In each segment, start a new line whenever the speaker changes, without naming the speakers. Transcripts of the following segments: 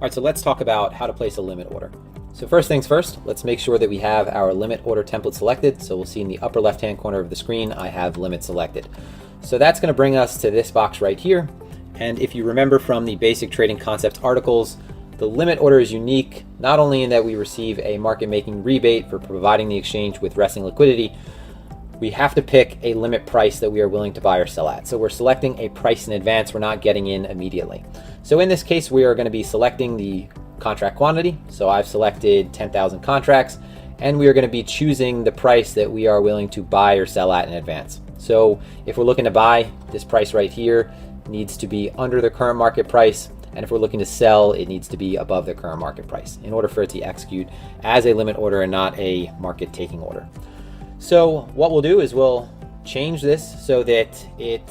All right, so let's talk about how to place a limit order. So first things first, let's make sure that we have our limit order template selected. So we'll see in the upper left-hand corner of the screen, I have limit selected. So that's going to bring us to this box right here. And if you remember from the basic trading concepts articles, the limit order is unique, not only in that we receive a market making rebate for providing the exchange with resting liquidity, we have to pick a limit price that we are willing to buy or sell at. So we're selecting a price in advance. We're not getting in immediately. So in this case, we are going to be selecting the contract quantity. So I've selected 10,000 contracts, and we are going to be choosing the price that we are willing to buy or sell at in advance. So if we're looking to buy, this price right here needs to be under the current market price. And if we're looking to sell, it needs to be above the current market price in order for it to execute as a limit order and not a market taking order. So what we'll do is we'll change this so that it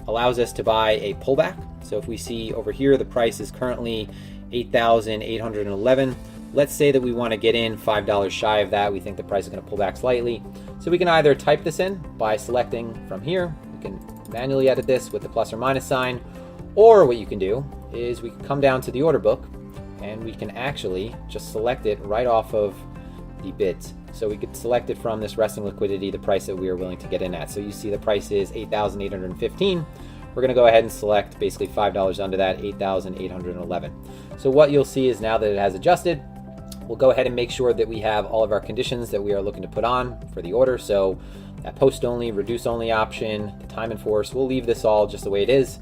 allows us to buy a pullback. So if we see over here, the price is currently 8,811. Let's say that we want to get in $5 shy of that. We think the price is going to pull back slightly. So we can either type this in by selecting from here. We can manually edit this with the plus or minus sign. Or what you can do is we can come down to the order book and we can actually just select it right off of the bids. So we could select it from this resting liquidity, the price that we are willing to get in at. So you see the price is 8,815. We're going to go ahead and select basically $5 under that, 8,811. So what you'll see is now that it has adjusted, we'll go ahead and make sure that we have all of our conditions that we are looking to put on for the order. So that post only, reduce only option, the time in force, we'll leave this all just the way it is.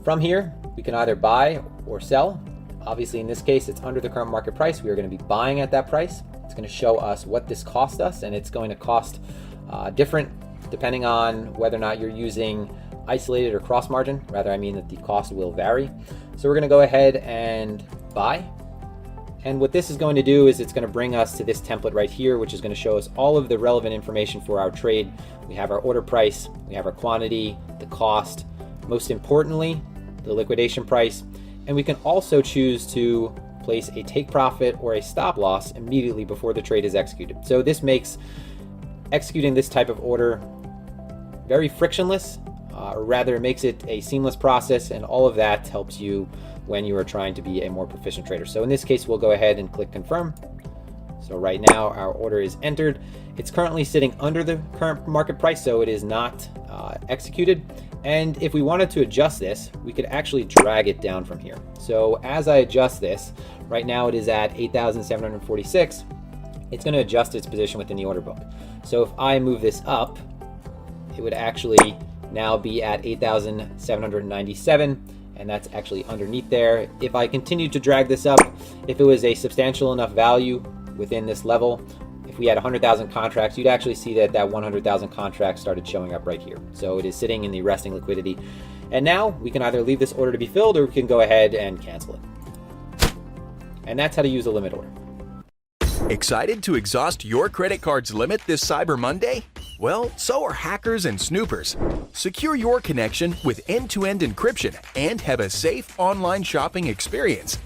From here, we can either buy or sell. Obviously in this case, it's under the current market price. We are going to be buying at that price. It's going to show us what this cost us, and it's going to cost different depending on whether or not you're using isolated or cross margin. Rather, I mean that the cost will vary. So we're going to go ahead and buy. And what this is going to do is it's going to bring us to this template right here, which is going to show us all of the relevant information for our trade. We have our order price, we have our quantity, the cost, most importantly, the liquidation price, and we can also choose to place a take profit or a stop loss immediately before the trade is executed. So this makes executing this type of order very frictionless, or rather it makes it a seamless process, and all of that helps you when you are trying to be a more proficient trader. So in this case, we'll go ahead and click confirm. So right now our order is entered. It's currently sitting under the current market price, so it is not executed. And if we wanted to adjust this, we could actually drag it down from here. So as I adjust this, right now it is at 8,746. It's going to adjust its position within the order book. So if I move this up, it would actually now be at 8,797, and that's actually underneath there. If I continue to drag this up, if it was a substantial enough value within this level, if we had 100,000 contracts, you'd actually see that 100,000 contracts started showing up right here. So it is sitting in the resting liquidity. And now we can either leave this order to be filled or we can go ahead and cancel it. And that's how to use a limit order.
Excited to exhaust your credit card's limit this Cyber Monday? Well, so are hackers and snoopers. Secure your connection with end-to-end encryption and have a safe online shopping experience.